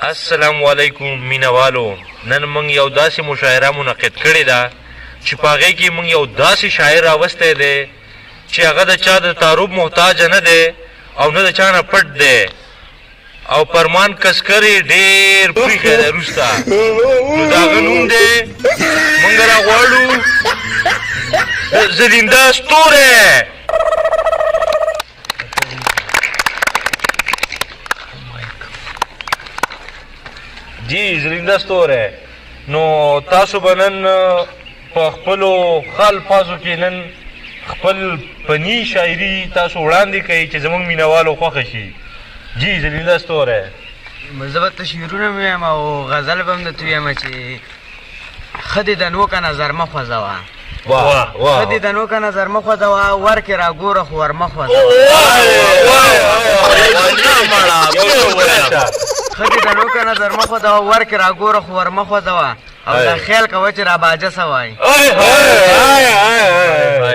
السلام علیکم مینوالو. نن موږ یو داسې مشاعره منعقد کړې ده چې په هغې کې موږ یو داسې شاعر راوستی دی چې هغه د چا د تعارف محتاج نه دی او نه د چا نه پټ دی او فرمان کسکر یې ډېر پریښی دی وروسته. نو د هغه نوم دی موږ راغواړو زلینده ستوری. جی زلینده ستوری. نو تاسو به نن په خپلو خال پازو کې نن خپل فني شاعري تاسو وړاندې کوئ چې زموږ مینهوالو خوښه شي. جی زلینده ستوری. زه به شعرونه مې ویم او غزل به هم درته ویم چې ښه دې د نوکه نظر مه خوځوه. ښه دې د نوکه نظر مه خوځوه، ورکې راګوره خو ور مه خوځوه. ښه دې د نوکه نظر مه خوځوه، ورکې راګوره خو ور مه خوځوه. او دا خیال کوه چې راباجسه وایي،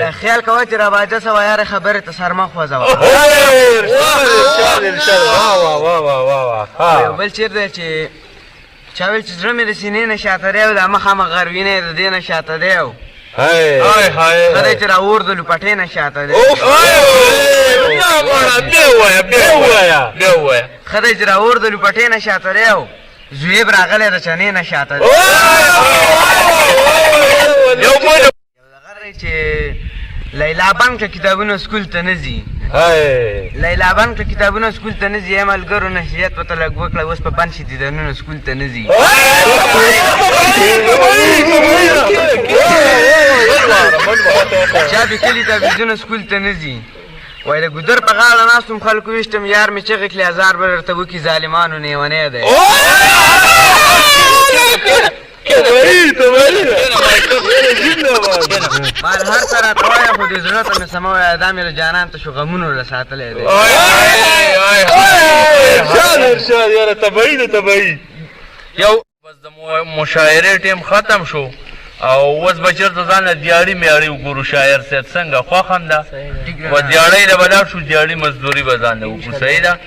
دا خیال کوه چې راباجسه وایي، هرې خبرې ته سر مه خوځوه. یو بل چیر دی چې چا ویل چې زړه مې د سینې نه شاته دی او دا مخامخ غروینه د دې نه شاته دی او ښه دی چې راوردلو پټې نه شاته دی. ښه دی چې راوردلو پټې نه شاته دی او زویب راغلی د چنې نه شاته دی. یو دغه دی چې لیلا بند که کتابونه سکول ته نه ځي، لیلا بند که کتابونه سکول ته نه ځي، ای ملګرو نصیحت ورته لږ وکړه، اوس په بند شي دیدنونه سکول ته نه ځي. چا د کلي تلویزیونه سکول ته نه ځي، وایي د ګودر په غاړه ناست وم خلکو ویشتم، یار مې چغې کړې ازار به درته وکړي، ظالمانو نیونی دی. مال هر څه راته وایه خو دې زړه ته مې سمه وایه، دا مې له جانان ته شو غمونو له ساتلی دی. یو بس د مشاعرې ټیم ختم شو او اوس به چېرته ځان له دیاړي میاړي وګورو شاعر صاحب څنګه خوښ هم ده. په دیاړۍ له به لاړ شو، دیاړي مزدوري به ځان له وکړو. صحیح ده.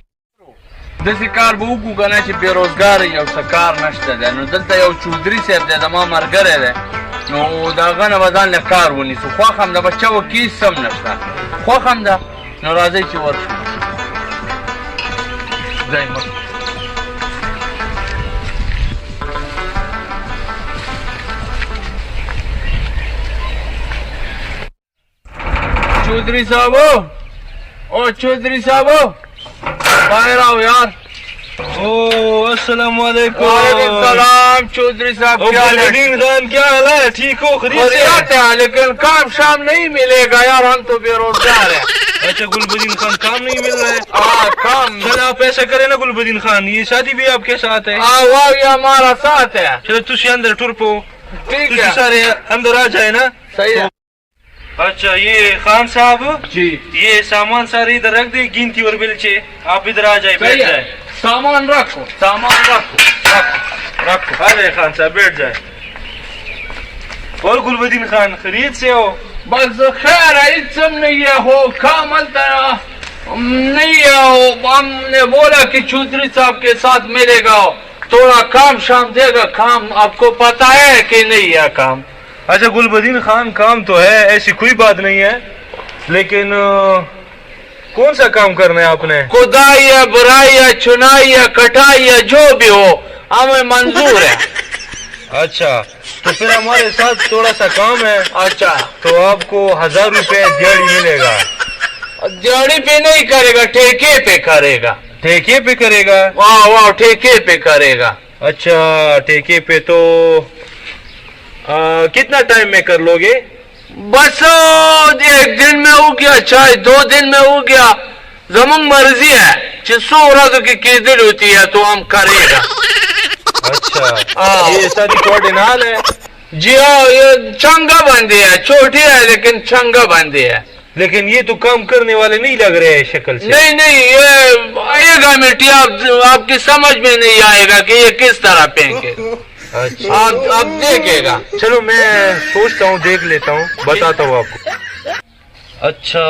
داسې کار به وکړو که نه چې بېروزګاره یو څه کار نشته دی. نو دلته یو چودري صاحب دی زما ملګری دی، نو د هغه نه به ځان له کار ونیسو. خوښ هم ده، بچه و کیس هم نشته، خوښ هم ده. نو راځئ چې ورشو. ځئ مخ چودری صاحبو، او چودری صاحبو باہر آؤ یار. او السلام علیکم. وعلیکم السلام چودری صاحب. خان کیا حال ہے؟ ٹھیک ہو؟ خیریت ہے، لیکن کام شام نہیں ملے گا یار، ہم تو بے روزگار ہیں. اچھا گلبدین خان کام نہیں مل رہا ہے؟ ہاں کام. چل آپ ایسا کریں نا گلبدین خان، یہ شادی بھی آپ کے ساتھ ہے؟ ہاں وہ یہ ہمارا ساتھ ہے. چلو تسی اندر ٹر پو، ٹھیک تسی ہے سارے اندر آ جائے نا. صحیح ہے. اچھا یہ خان صاحب جی یہ سامان سارے ادھر رکھ دیں، گنتی اور بلچے آپ ادھر آ جائے، بیٹھ صحیح جائے. ہے. سامان رکھو، سامان رکھو رکھو رکھو. ارے خان صاحب بیٹھ جائے. اور گلبدین خان خرید سے ہو؟ بس خیر ہے، سب نہیں ہے ہو کام التا نہیں ہے. ہم نے بولا کہ چودھری صاحب کے ساتھ ملے گا، تھوڑا کام شام دے گا. کام آپ کو پتا ہے کہ نہیں ہے کام؟ اچھا گلبدین خان کام تو ہے، ایسی کوئی بات نہیں ہے، لیکن کون سا کام کرنا ہے آپ نے؟ خدائی ہے، برائی ہے، چنائی ہے، کٹائی ہے، جو بھی ہو ہمیں منظور ہے. اچھا تو پھر ہمارے ساتھ تھوڑا سا کام ہے. اچھا تو آپ کو 1000 روپے دیہڑی ملے گا. دیہڑی پہ نہیں کرے گا، ٹھیکے پہ کرے گا. ٹھیکے پہ کرے گا؟ واہ واہ ٹھیکے پہ کرے گا. اچھا ٹھیکے پہ تو کتنا ٹائم میں کر لو گے؟ بس ایک دن میں ہو گیا، چاہے 2 دن میں ہو گیا، زمون مرضی ہے. 100 ورځو کی کیدل ہوتی ہے تو ہم کرے گا. اچھا یہ شادی کوارڈینال ہے؟ جی ہاں یہ چنگا بندی ہے، چھوٹی ہے لیکن چنگا بندی ہے. لیکن یہ تو کام کرنے والے نہیں لگ رہے ہیں شکل سے. نہیں نہیں یہ آئے گا مٹی، آپ کی سمجھ میں نہیں آئے گا کہ یہ کس طرح پہنگے. اچھا آپ دیکھے گا. چلو میں سوچتا ہوں، دیکھ لیتا ہوں، بتاتا ہوں آپ کو. اچھا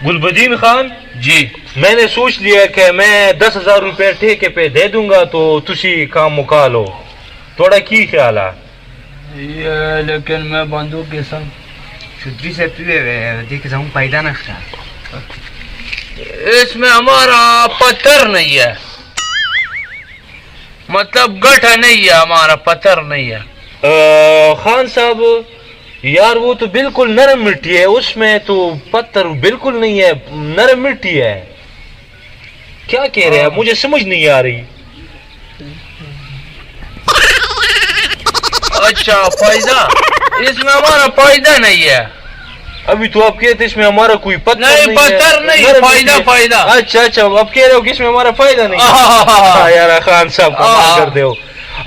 गुलबदीन खान जी मैंने सोच लिया कि मैं 10,000 रुपए ठेके पे दे दूंगा तो तुसी काम मुका लो थोड़ा की ख्याल है ये लेकिन मैं बंदूक के संग चौधरी साहब तू देख जाऊँ फायदा नक्शा इसमें हमारा पत्थर नहीं है मतलब गठा नहीं है हमारा पत्थर नहीं है खान साहब यार वो तो बिल्कुल नरम मिट्टी है उसमें तो पत्थर बिल्कुल नहीं है नरम मिट्टी है क्या कह रहे हैं मुझे समझ नहीं आ रही अच्छा फायदा इसमें हमारा फायदा नहीं है अभी तो आप कहते इसमें हमारा कोई पत्थर नहीं पत्थर नहीं नरम फायदा मिट्टी है। फायदा अच्छा अच्छा अब कह रहे हो कि इसमें हमारा फायदा नहीं है हाँ यार खान साहब कमाल कर दे हो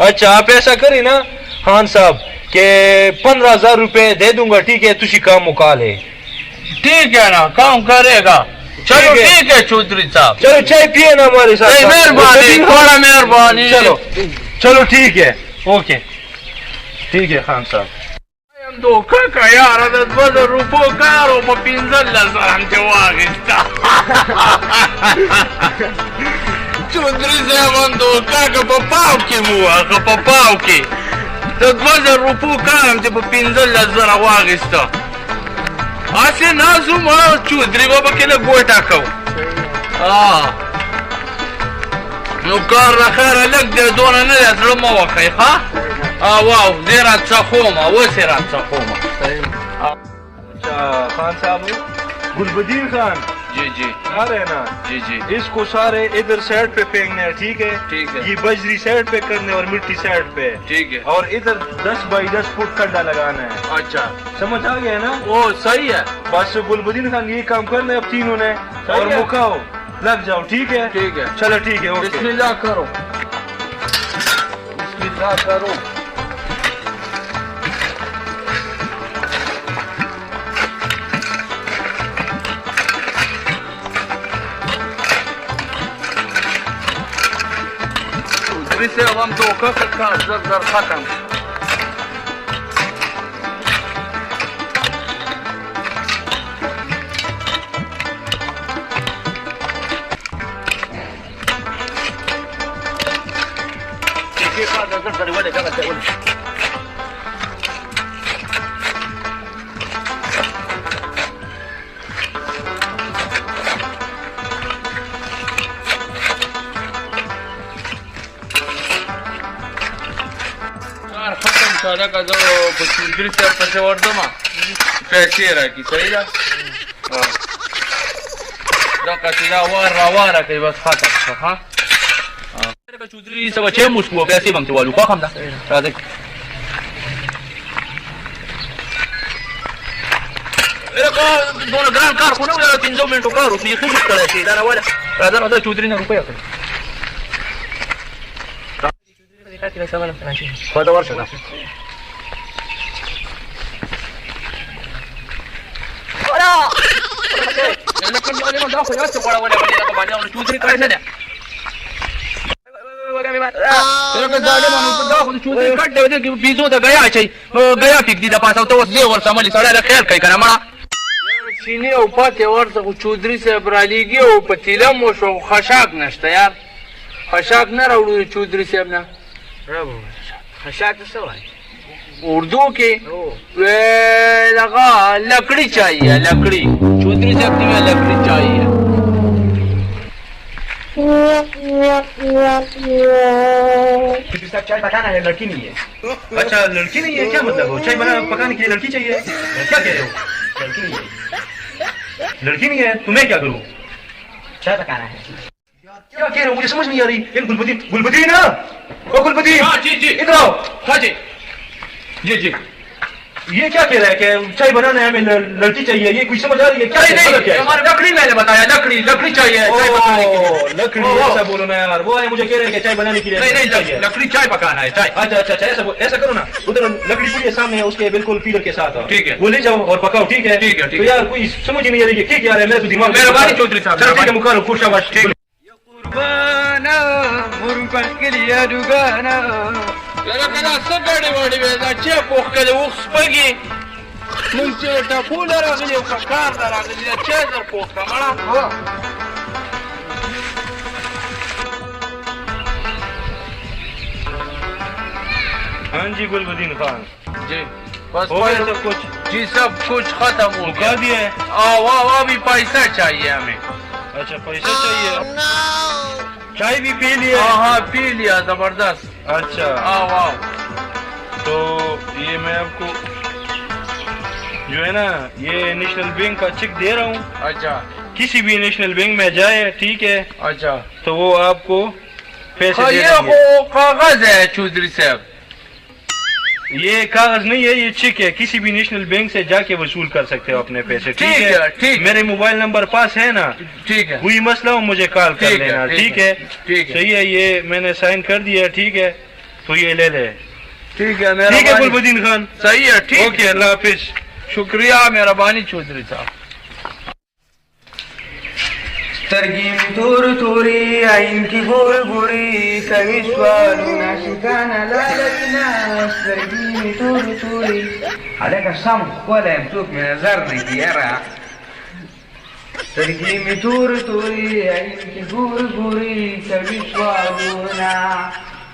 अच्छा आप ऐसा करें ना खान साहब के 15,000 रुपए दे दूंगा ठीक है तुसी काम मुका ले ठीक है ना काम करेगा चलो ठीक है। ठीक है चौधरी साहब चलो चाय पिए ना हमारे साथ नहीं, मेहरबानी थोड़ा मेहरबानी चलो चलो ठीक है ओके ठीक है खान साहब am doka ka yara da gwada rufo karo mapinzan lasaran jawagista Chudri zaman doka ka papauki muwa ka papauki da gwada rufo karo ta mapinzan lasaran wagista ase nasu ma chudri baba kila gota kau نو کار را خیره لگ ده دونه نده زلما وخی خواه واو زیرات سخومه و سیرات سخومه اچھا خان صاحب گلبدین خان جی جی آ رہے نا جی جی اس کو سارے ادھر سائڈ پہ پھینکنے ہیں ٹھیک ہے ٹھیک ہے یہ بجری سائڈ پہ کرنے اور مٹی سائڈ پہ ٹھیک ہے اور ادھر 10 بائی 10 فٹ کھڈا لگانا ہے اچھا سمجھ آ گیا نا وہ صحیح ہے بس گلبدین خان یہ کام کرنا ہے اب تینوں نے صحیح اور ہے۔ مکاؤ لگ جاؤ ٹھیک ہے ٹھیک ہے چلو ٹھیک ہے اوکے بسم اللہ کرو بسم اللہ کرو چودری سے اب ہم دھوکہ کا زر زر ختم ختم شاده که زه په چودري صاحب پسې ورځم پیسې راکړي صحیح ده دغه چې دا وار راواره کوي بس ختم شو ها چودري صاحب چې موږ کوو پیسې به هم ته والو خوښ هم ده راځئ دونه ګران کار خو نه و دا 15 منټو کار و بیخي ښه کړی شي دا راوله راځه نو دا چودري نه روپۍ کړي خواته ورشه ده بیزو ته گیا چي گیا ټیک دي د پاسه ته اوس دې ورته ملي سړی د خیر کوي کنه مړه چینی او پاتې ورته خو چودري صاحب رالیږي او په تیله مو شو خشاک نشته یار خشاک نه راوړو چودري صاحب نه خشاک څه وایي اردو کې دغه لکڑی چاہیے لکڑی چودري صاحب ته لکڑی چاہیے چودری صاحب چائے پکانا ہے لڑکی نہیں ہے اچھا لڑکی نہیں ہے کیا مطلب ہو چائے پکانے کے لیے لڑکی چاہیے کیا کہہ رہے ہو لڑکی نہیں ہے لڑکی نہیں ہے تو میں کیا کروں چائے پکانا ہے کیا کہہ رہے ہو مجھے سمجھ نہیں آ رہی یہ گلبدین گلبدین نا او گلبدین جی جی ادھر آؤ ہاں جی جی جی یہ کیا کہہ رہا ہے کہ چائے بنانا ہے ہمیں لڑکی چاہیے یہ کوئی سمجھ آ رہی ہے کیا نہیں ہمارے لکڑی میں نے بتایا لکڑی لکڑی چاہیے چائے پکانے کے لیے لکڑی ایسا بولو نا یار وہ ہے مجھے کہہ رہے ہیں کہ چائے بنانے کے لیے نہیں نہیں لکڑی چائے پکانا ہے چائے اچھا اچھا اچھا ایسا کرو نا ادھر لکڑی پوری سامنے ہے اس کے بالکل پیلر کے ساتھ ٹھیک ہے وہ لے جاؤ اور پکاؤ ٹھیک ہے ٹھیک ہے تو یار کوئی سمجھ ہی نہیں آ رہی ہے ٹھیک ہے میرا تو دماغ مہربانی چودھری صاحب چلو ٹھیک ہے مکانو خوش آباد ٹھیک قربانا ورپخلی یادګانا لکه دا څه ګاډې واډې وې دا چې پوښ کړې اوښ سپږې مونږ چې ټپونه راغلي او که کار ته راغلي دا چا در پوښ کړه مړه ہاں جی گلبدین خان جی بس ہو گیا سب کچھ جی سب کچھ ختم ہو مکا دیا ہے ابھی پیسہ چاہیے ہمیں اچھا پیسہ چاہیے چائے بھی پی لیا ہاں پی لیا زبردست اچھا تو یہ میں آپ کو جو ہے نا یہ نیشنل بینک کا چیک دے رہا ہوں اچھا کسی بھی نیشنل بینک میں جائے ٹھیک ہے اچھا تو وہ آپ کو پیسے دے یہ دیں گے وہ کاغذ ہے چودھری صاحب یہ کاغذ نہیں ہے یہ چیک ہے کسی بھی نیشنل بینک سے جا کے وصول کر سکتے ہو اپنے پیسے ٹھیک ہے میرے موبائل نمبر پاس ہے نا ٹھیک ہے کوئی مسئلہ ہو مجھے کال کر لینا ٹھیک ہے ٹھیک ہے صحیح ہے یہ میں نے سائن کر دیا ٹھیک ہے تو یہ لے لے ٹھیک ہے ٹھیک ہے گلبدین خان صحیح ہے ٹھیک اوکے اللہ حافظ شکریہ مہربانی چودھری صاحب ترگیم تور توری آئین کی گور گوری کوي سوالونه شکانه لالکنا ترگیم تور توری هلکه سم ښکلی یم څوک مې نظر نه کي یاره ترگیم تور توری آئین کی گور گوری کوي سوالونه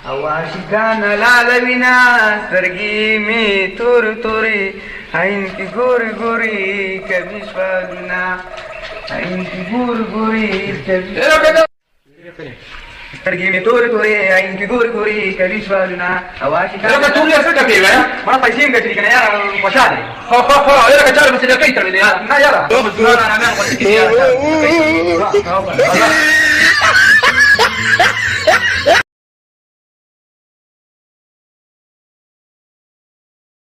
او عاشقانه لالوینا ترگیم تور توری آئین کی گور گوری کوي سوالونه آئین کی گور گوری ترگی میں تور تورے آئین کی گور گوری کبھی سوالنا آواشی کا تو یہ سکا پی ہے ما پیسے کا ٹھیک ہے یار پچا دے ہو یہ کا چار بس دے کئی تر دے یار نا یار